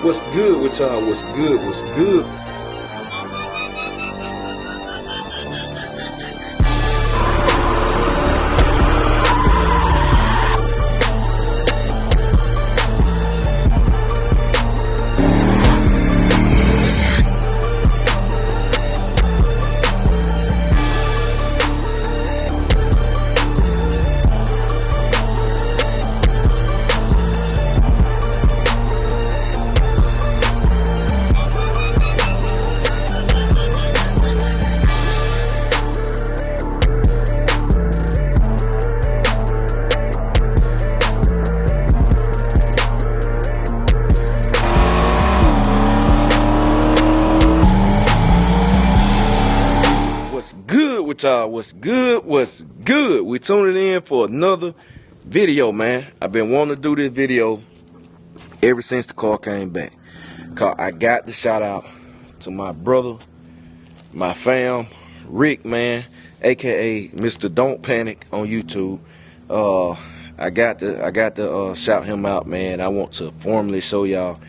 What's good with y'all? What's good? What's good? With y'all, what's good? What's good? We tuning in for another video, man. I've been wanting to do this video ever since the car came back. Cause I got the shout out to my brother, my fam, Rick, man, aka Mr. Don't Panic on YouTube. I got to shout him out, man. I want to formally show y'all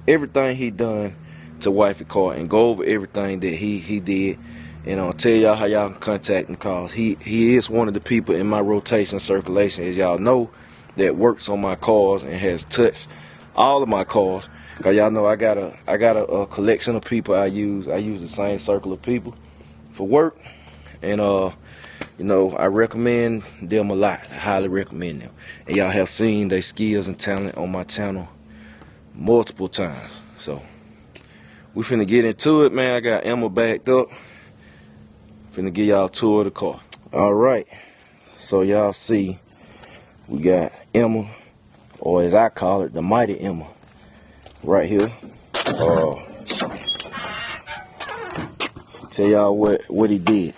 everything he done to Wifey car and go over everything that he did. And I'll tell y'all how y'all can contact him, cause he is one of the people in my rotation circulation, as y'all know, that works on my cars and has touched all of my cars. Cause y'all know I got a collection of people I use. I use the same circle of people for work, and you know, I recommend them a lot. I highly recommend them. And y'all have seen their skills and talent on my channel multiple times. So we finna get into it, man. I got Emma backed up. Finna give y'all a tour of the car. Alright, so y'all see we got Emma, or as I call it, the mighty Emma, right here. Tell y'all what he did.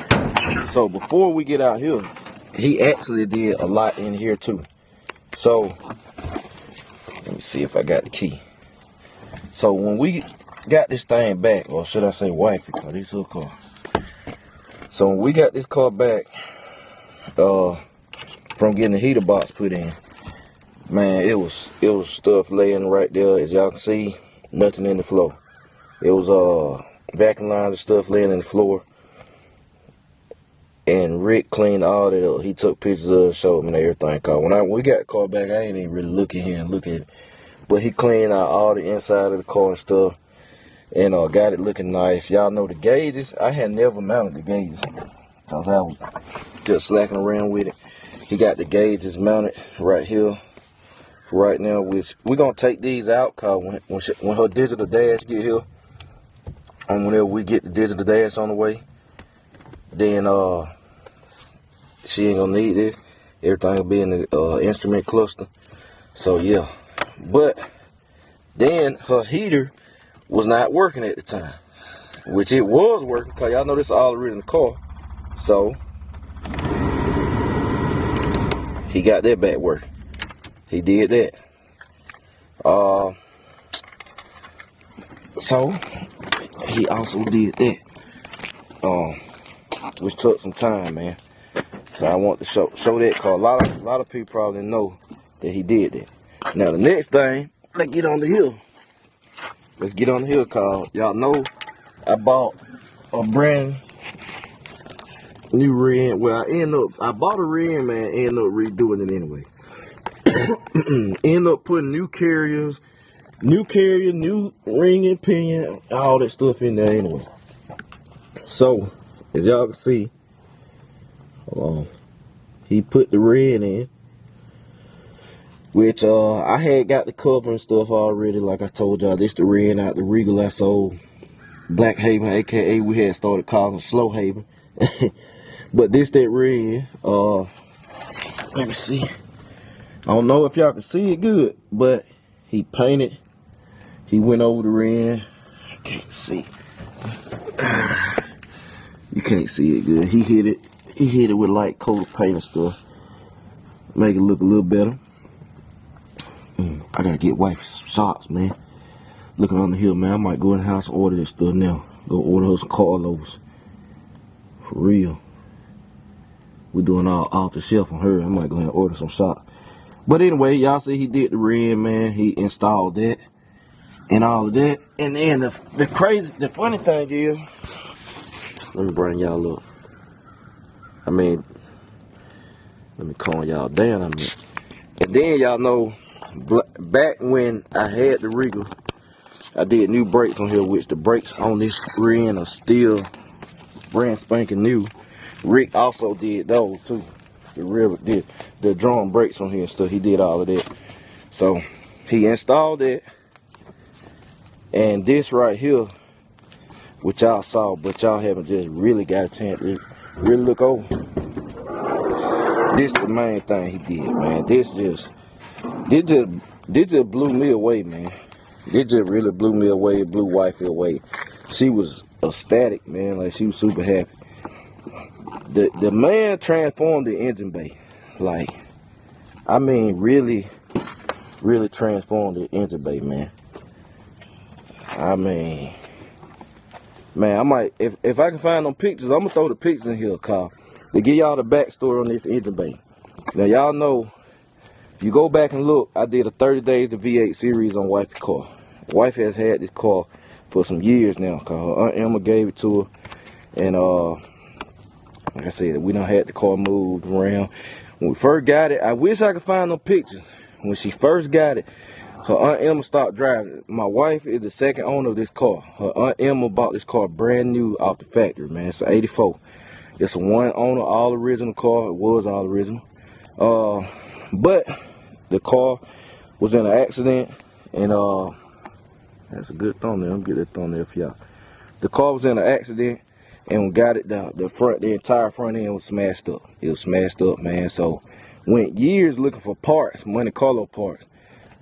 So before we get out here, he actually did a lot in here too. So let me see if I got the key. So when we got this thing back, or should I say wifey, because this is her car. So when we got this car back from getting the heater box put in, man, it was stuff laying right there. As y'all can see, nothing in the floor. It was vacuum lines and stuff laying in the floor. And Rick cleaned all that up. He took pictures of it and showed me everything. Cause when we got the car back, I ain't even really look in here and look at it. But he cleaned out all the inside of the car and stuff. And got it looking nice. Y'all know the gauges. I had never mounted the gauges because I was just slacking around with it. He got the gauges mounted right here for right now, which we're going to take these out because when her digital dash get here, and whenever we get the digital dash on the way, then she ain't going to need it. Everything will be in the instrument cluster. So, yeah. But then her heater was not working at the time, which it was working, because y'all know this is all already in the car. So he got that back working. He did that. So he also did that, which took some time, man. So I want to show that, because a lot of people probably know that he did that. Now the next thing, let's get on the hill. Let's get on the hill, cause y'all know I bought a brand new rear end. Well, I bought a rear end, man, ended up redoing it anyway. End up putting new carrier, new ring and pinion, all that stuff in there anyway. So, as y'all can see, he put the red in, which I had got the cover and stuff already. Like I told y'all, this the red out the Regal I sold Black Haven, aka we had started calling Slow Haven. But this that red. Let me see. I don't know if y'all can see it good, but he painted. He went over the red. I can't see. You can't see it good. He hit it. He hit it with light coat of paint and stuff. Make it look a little better. I gotta get wife shots, man. Looking on the hill, man. I might go in the house and order this stuff now. Go order her some Carlos. For real. We're doing all off the shelf on her. I might go ahead and order some shots. But anyway, y'all see he did the rim, man. He installed that. and all of that. And then the funny thing is, let me bring y'all up. I mean, let me calm y'all down a minute. And then y'all know, back when I had the rigger, I did new brakes on here, which the brakes on this rear end are still brand spanking new. Rick also did those too. The rear did the drum brakes on here and stuff. He did all of that. So he installed it. And this right here, which y'all saw, but y'all haven't just really got a chance to really look over. This the main thing he did, man. This just blew me away, man. It just really blew me away. It blew Wifey away. She was ecstatic, man. Like, she was super happy. The man transformed the engine bay. Like, I mean, really transformed the engine bay, man. I mean, man, I might, if I can find them pictures, I'm gonna throw the pictures in here, Kyle, to give y'all the backstory on this engine bay. Now, y'all know, if you go back and look, I did a 30 Days to V8 series on Wifey's car. Wife has had this car for some years now, cause her Aunt Emma gave it to her. And like I said, we done had the car moved around. When we first got it, I wish I could find them pictures. When she first got it, her Aunt Emma stopped driving. My wife is the second owner of this car. Her Aunt Emma bought this car brand new off the factory, man. It's an 84. It's a one owner, all original car. It was all original. But the car was in an accident, and that's a good thumbnail. I'm gonna get that thumbnail for y'all. The car was in an accident, and we got it. The entire front end was smashed up. It was smashed up, man. So went years looking for parts, Monte Carlo parts.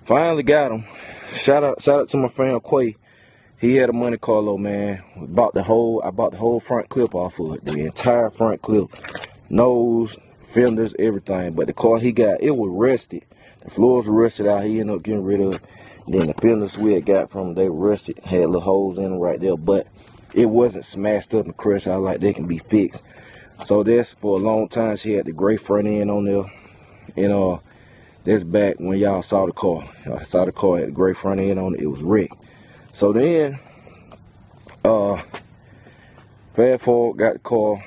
Finally got them. Shout out to my friend Quay. He had a Monte Carlo, man. I bought the whole front clip off of it. The entire front clip, nose, fenders, everything. But the car he got, it was rusted. The floors were rusted out. He ended up getting rid of it. Then the fenders we had got from them, they were rusted. Had little holes in them right there, but it wasn't smashed up and crushed out like they can be fixed. So that's, for a long time, she had the gray front end on there. And that's back when y'all saw the car. I saw the car, had the gray front end on it. It was wrecked. So then, fast forward, got the car.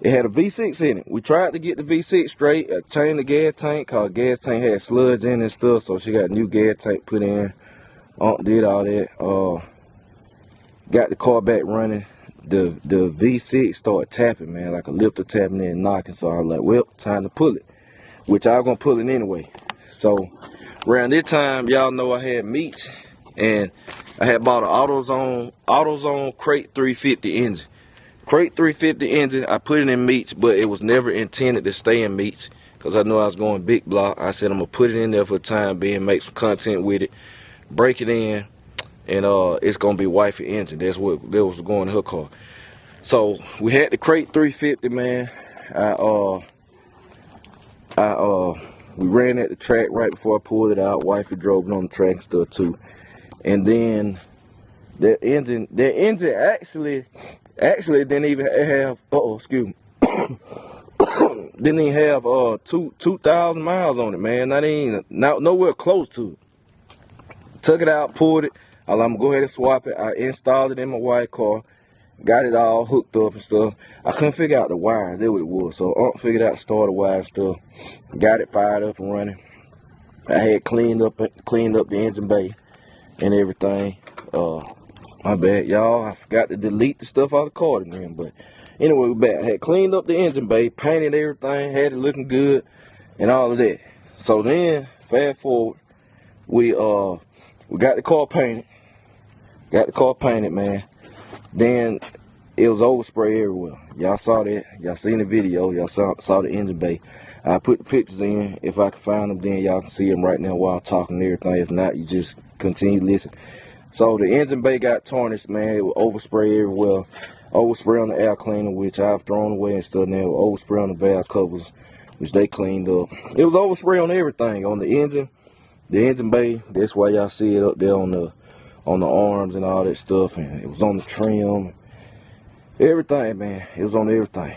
It had a V6 in it. We tried to get the V6 straight. Changed the gas tank, cause the gas tank had sludge in it and stuff. So she got a new gas tank put in. Did all that. Got the car back running. The V6 started tapping, man, like a lifter tapping and knocking. So I was like, well, time to pull it, which I was gonna pull it anyway. So around this time, y'all know I had meats, and I had bought an AutoZone crate 350 engine. Crate 350 engine, I put it in meats, but it was never intended to stay in meats, because I knew I was going big block. I said I'm gonna put it in there for the time being, make some content with it, break it in, and it's gonna be Wifey engine. That was going in her car. So we had the crate 350, man. We ran at the track right before I pulled it out. Wifey drove it on the track and stuff too. And then the engine actually didn't even have, excuse me, didn't even have 2,000 miles on it, man. Not nowhere close to it. Took it out, pulled it. I'm gonna go ahead and swap it. I installed it in my white car, got it all hooked up and stuff. I couldn't figure out the wires. That's what it was. So I figured out the starter wire and stuff. Got it fired up and running. I had cleaned up the engine bay and everything. My bad, y'all. I forgot to delete the stuff out of the car again. But anyway, we're back. I had cleaned up the engine bay, painted everything, had it looking good, and all of that. So then, fast forward, we got the car painted. Got the car painted, man. Then it was overspray everywhere. Y'all saw that. Y'all seen the video. Y'all saw the engine bay. I put the pictures in. If I can find them, then y'all can see them right now while I'm talking and everything. If not, you just continue to listen. So the engine bay got tarnished, man. It was overspray everywhere. Overspray on the air cleaner, which I've thrown away and stuff now. Overspray on the valve covers, which they cleaned up. It was overspray on everything. On the engine bay. That's why y'all see it up there on the arms and all that stuff, and it was on the trim, everything, man. It was on everything.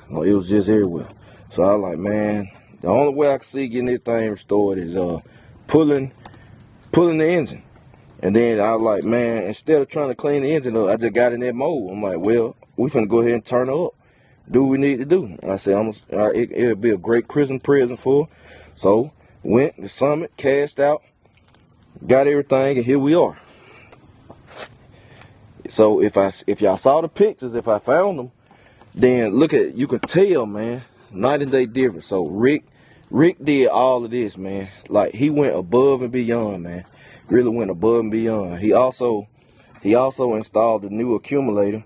No, it was just everywhere. So I was like, man, the only way I can see getting this thing restored is pulling pulling the engine. And then I was like, man, instead of trying to clean the engine up, I just got in that mode. I'm like, well, we finna go ahead and turn her up. Do what we need to do. And I said, it'll be a great Christmas present for her. So, went to Summit, cashed out, got everything, and here we are. So, if y'all saw the pictures, if I found them, then look at, you can tell, man, night and day difference. So, Rick did all of this, man. Like, he went above and beyond, man. Really went above and beyond. He also installed the new accumulator.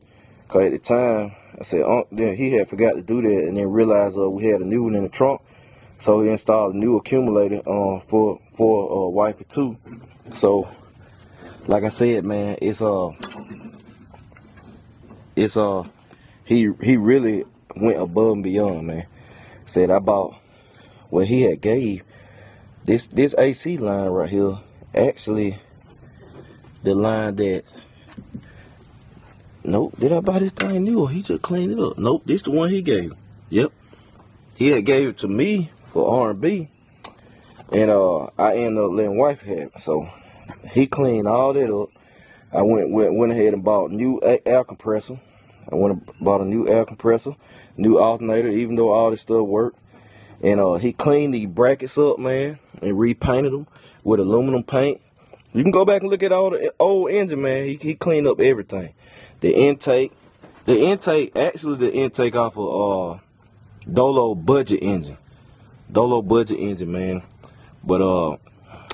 Cause at the time, I said, then he had forgot to do that, and then realized we had a new one in the trunk. So he installed a new accumulator for Wifey 2. So, like I said, man, he really went above and beyond, man. Said I bought what he had gave this AC line right here. Actually, the line that, nope, did I buy this thing new or he just cleaned it up? Nope, this the one he gave. Yep, he had gave it to me for R&B, and I ended up letting wife have it. So he cleaned all that up. I went ahead and bought a new air compressor. I went and bought a new air compressor, new alternator, even though all this stuff worked. And he cleaned the brackets up, man, and repainted them with aluminum paint. You can go back and look at all the old engine, man. He cleaned up everything. The intake off of Dolo budget engine. Dolo budget engine, man. But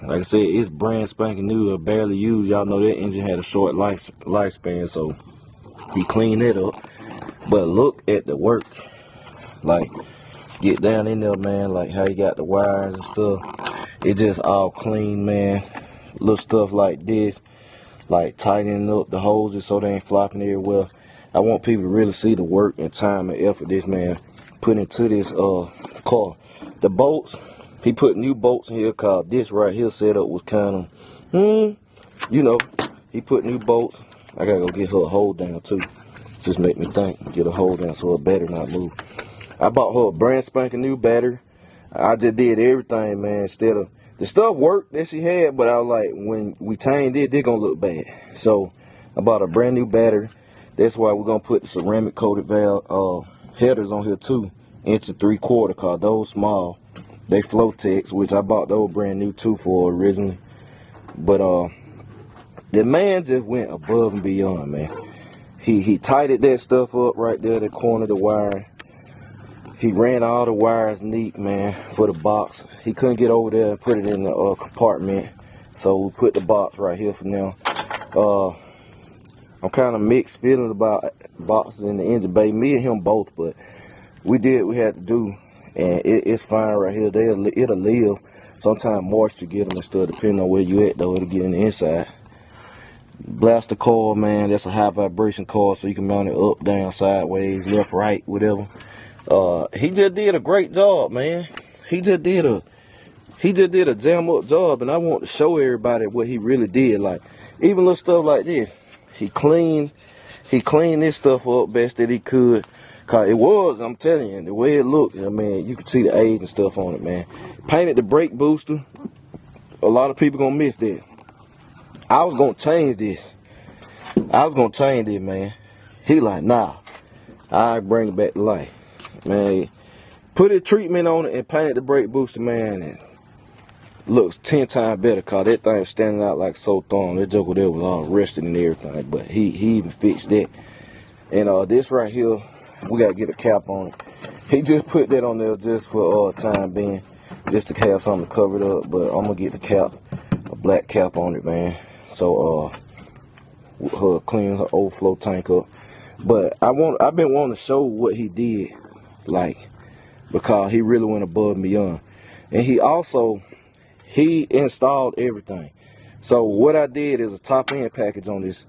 like I said, it's brand spanking new, barely used. Y'all know that engine had a short lifespan, so he cleaned it up. But look at the work. Like, get down in there, man, like how you got the wires and stuff. It just all clean, man. Little stuff like this, like tightening up the hoses so they ain't flopping everywhere. I want people to really see the work and time and effort this man put into this car. The bolts, he put new bolts in here, cause this right here setup was kind of, you know, he put new bolts. I gotta go get her a hold down too. Just make me think, get a hold down so her battery not move. I bought her a brand spanking new battery. I just did everything, man. Instead of the stuff worked that she had, but I was like, when we changed it, they're gonna look bad. So I bought a brand new battery. That's why we're gonna put the ceramic coated valve headers on here too, 1 3/4 inch, cause those small. They Flotex, which I bought those brand new too for originally. But the man just went above and beyond, man. He tightened that stuff up right there, the corner of the wire. He ran all the wires neat, man, for the box. He couldn't get over there and put it in the compartment, so we put the box right here for now. I'm kind of mixed feelings about boxes in the engine bay. Me and him both, but we did what we had to do, and it's fine right here. It'll live. Sometimes moisture get them and stuff, depending on where you at, though. It'll get in the inside. Blaster coil, man, that's a high vibration coil, so you can mount it up, down, sideways, left, right, whatever. He just did a great job, man. He just did a jam up job, and I want to show everybody what he really did. Like, even little stuff like this, he cleaned this stuff up best that he could. Cause it was, I'm telling you, the way it looked, I mean, you could see the age and stuff on it, man. Painted the brake booster. A lot of people gonna miss that. I was gonna change this. Man. He like, nah, I bring it back to life. Man, put a treatment on it and painted the brake booster, man, and looks 10 times better, cause that thing was standing out like so thorn. That joker there was all rusted and everything, but he even fixed that. And this right here, we gotta get a cap on it. He just put that on there just for time being, just to have something to cover it up. But I'm gonna get the cap, a black cap on it, man. So her clean her overflow tank up. But I've been wanting to show what he did, like, because he really went above and beyond. And he installed everything. So what I did is a top end package on this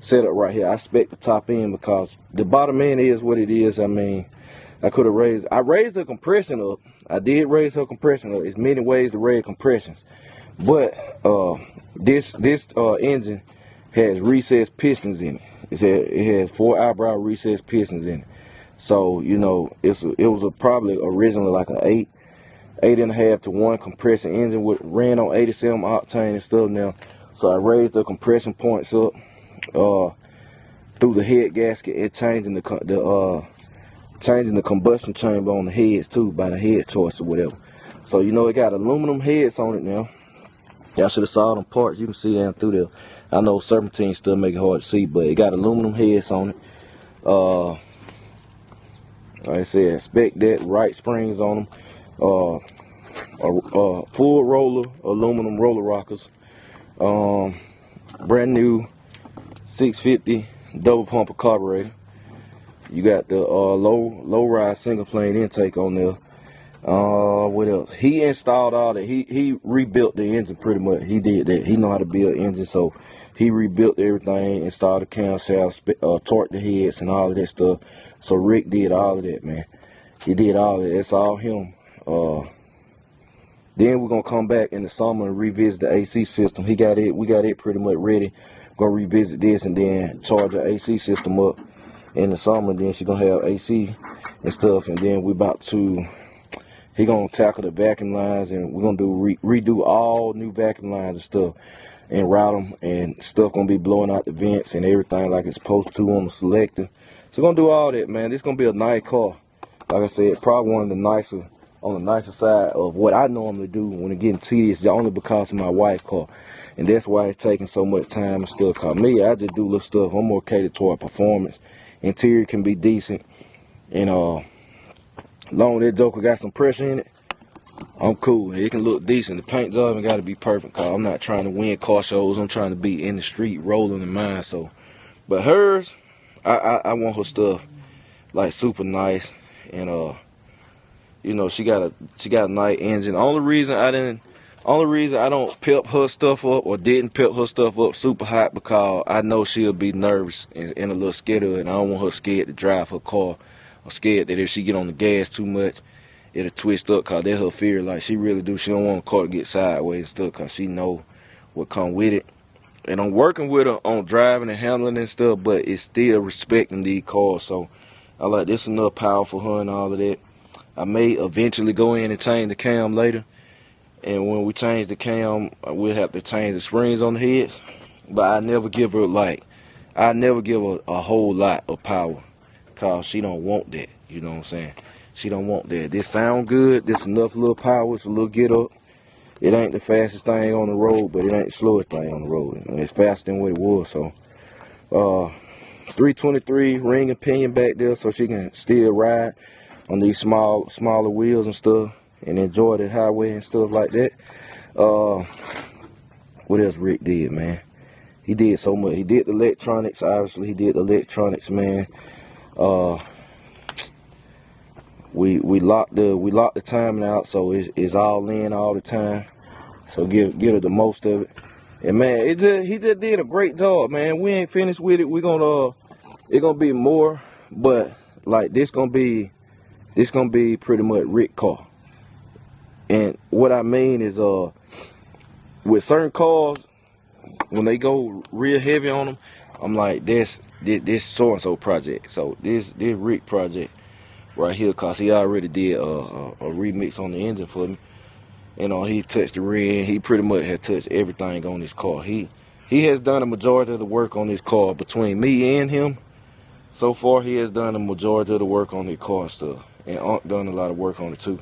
setup right here. I spec the top end because the bottom end is what it is. I mean, I raised the compression up. I did raise her compression up. There's many ways to raise compressions, but this engine has recessed pistons in it. It has 4 eyebrow recessed pistons in it. So, you know, it was probably originally like an 8. 8.5 to 1 compression engine with ran on 87 octane and stuff now. So I raised the compression points up through the head gasket and changing the combustion chamber on the heads too by the head choice or whatever. So you know it got aluminum heads on it now. Y'all should have saw them parts. You can see down through there. I know serpentine still make it hard to see, but it got aluminum heads on it. Like I said, expect that. Right springs on them. Full roller aluminum roller rockers. Brand new 650 double pumper carburetor. You got the low rise single plane intake on there. What else? He installed all that. He rebuilt the engine pretty much. He did that. He know how to build engines, so he rebuilt everything, installed the camshaft, torqued the heads and all of that stuff. So Rick did all of that, man. He did all of that. It's all him. Then we're gonna come back in the summer and revisit the AC system. We got it pretty much ready. We're gonna revisit this and then charge the AC system up in the summer. Then she's gonna have AC and stuff, and then he gonna tackle the vacuum lines, and we're gonna redo all new vacuum lines and stuff, and route them, and stuff gonna be blowing out the vents and everything like it's supposed to on the selector. So we're gonna do all that, man. This gonna be a nice car. Like I said, probably one of the nicer, on the nicer side of what I normally do when it getting tedious, only because of my wife's car. And that's why it's taking so much time and stuff. Cause me, I just do little stuff. I'm more catered toward performance. Interior can be decent, and long as that joker got some pressure in it, I'm cool. It can look decent. The paint job ain't got to be perfect, cause I'm not trying to win car shows. I'm trying to be in the street rolling in mine. So, but hers, I want her stuff like super nice, and you know, she got a nice engine. Only reason I don't pep her stuff up, or didn't pep her stuff up super hot, because I know she'll be nervous and a little scared of it, and I don't want her scared to drive her car. I'm scared that if she get on the gas too much, it'll twist up, cause that's her fear. Like, she really do. She don't want the car to get sideways and stuff, cause she know what come with it. And I'm working with her on driving and handling and stuff, but it's still respecting these cars. So I like this enough power for her and all of that. I may eventually go in and change the cam later, and when we change the cam, we'll have to change the springs on the head. But I never give her a whole lot of power, cause she don't want that. You know what I'm saying? She don't want that. This sound good. This enough little power. It's a little get up. It ain't the fastest thing on the road, but it ain't the slowest thing on the road. It's faster than what it was. So 323 ring and pinion back there, so she can still ride on these smaller wheels and stuff, and enjoy the highway and stuff like that. What else Rick did, man? He did so much. He did the electronics, obviously. He did the electronics, man. We locked the timing out, so it's all in all the time. So give her the most of it. And man, he just did a great job, man. We ain't finished with it. It's gonna be more, but like this gonna be pretty much Rick car. And what I mean is, with certain cars, when they go real heavy on them, I'm like, this so and so project. So this Rick project right here, cause he already did a remix on the engine for me. You know, he touched the rim. He pretty much has touched everything on this car. He has done a majority of the work on this car between me and him. So far, he has done a majority of the work on the car and stuff, and Unc done a lot of work on it too.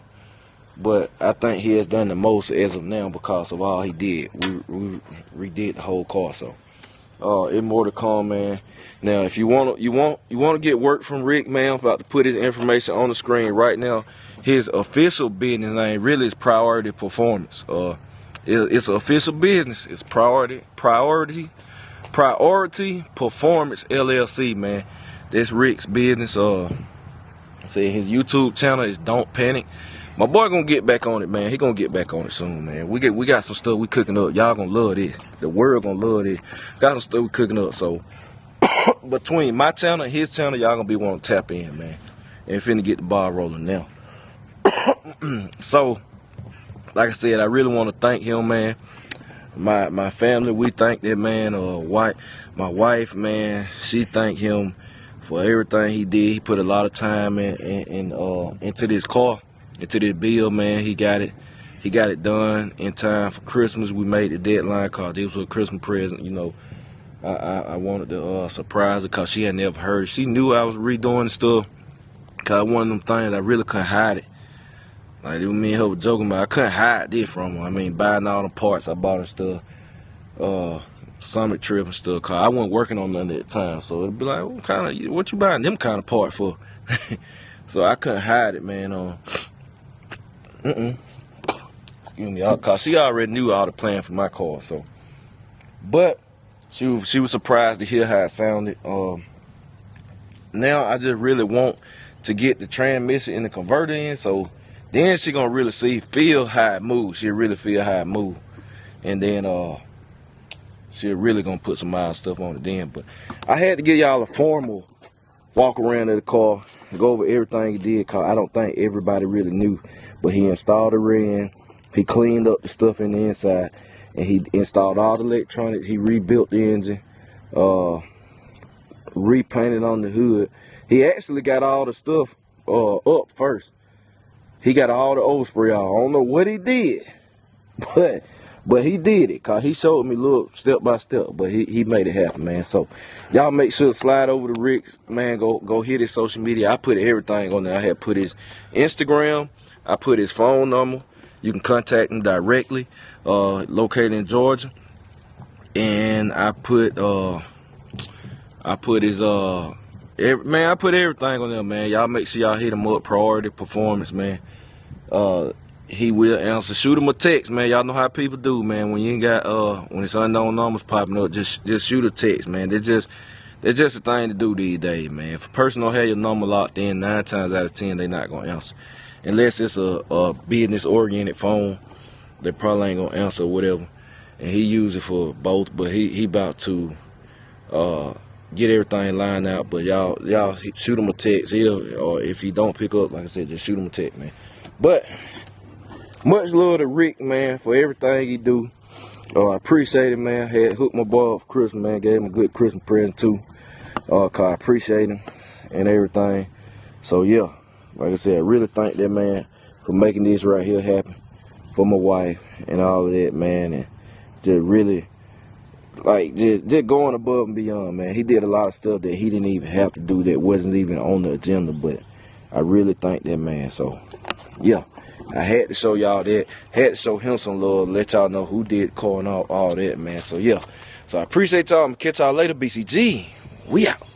But I think he has done the most as of now because of all he did. We redid the whole car, so it's more to come, man. Now, if you want to get work from Rick, man, I'm about to put his information on the screen right now. His official business name really is Priority Performance. It's an official business. It's Priority Performance LLC, man. That's Rick's business. Say his YouTube channel is Don't Panic. My boy gonna get back on it, man. He gonna get back on it soon, man. We got some stuff we cooking up. Y'all gonna love this. The world gonna love this. Got some stuff we cooking up. So between my channel and his channel, y'all gonna be wanting to tap in, man. And finna get the ball rolling now. So, like I said, I really want to thank him, man. My family, we thank that man. My wife, man, she thanked him for everything he did. He put a lot of time into this car. into this bill, man. He got it done in time for Christmas. We made the deadline cause it was a Christmas present, you know. I wanted to surprise her cause she had never heard. She knew I was redoing stuff cause one of them things I really couldn't hide it. Like me and her were joking about I couldn't hide this from her. I mean, buying all the parts I bought her stuff, summit trip and stuff. Cause I wasn't working on none at the time, so it'd be like, what you buying them kind of part for? So I couldn't hide it, man. Excuse me, cause she already knew all the plan for my car. So, but she was surprised to hear how it sounded. Now I just really want to get the transmission and the converter in, so then she gonna really feel how it moves. She'll really feel how it moves, and then she'll really gonna put some mild stuff on it then. But I had to give y'all a formal walk around of the car, go over everything he did, cause I don't think everybody really knew. But he installed the rim, he cleaned up the stuff in the inside, and he installed all the electronics. He rebuilt the engine, repainted on the hood. He actually got all the stuff up first. He got all the overspray off. I don't know what he did, but he did it, cause he showed me look step by step. But he made it happen, man. So y'all make sure to slide over to Rick's, man. Go hit his social media. I put everything on there. I had put his Instagram. I put his phone number. You can contact him directly. Located in Georgia, and I put his man. I put everything on there, man. Y'all make sure y'all hit him up. Priority Performance, man. He will answer. Shoot him a text, man. Y'all know how people do, man. When you ain't got when it's unknown numbers popping up, just shoot a text, man. They're just a thing to do these days, man. If a person don't have your number locked in, 9 times out of 10 they not gonna answer, unless it's a business oriented phone. They probably ain't gonna answer or whatever. And he use it for both, but he about to get everything lined out. But y'all shoot him a text here, or if he don't pick up, like I said, just shoot him a text, man. But much love to Rick, man, for everything he do. I appreciate it, man. Had hooked my boy up for Christmas, man. Gave him a good Christmas present too. Cause I appreciate him and everything. So yeah, like I said, I really thank that man for making this right here happen for my wife and all of that, man. And just really, like, just going above and beyond, man. He did a lot of stuff that he didn't even have to do, that wasn't even on the agenda, but I really thank that man. So yeah, I had to show y'all that, had to show him some love, let y'all know who did car and all that, man. So yeah, so I appreciate y'all. I'm gonna catch y'all later. BCG, we out.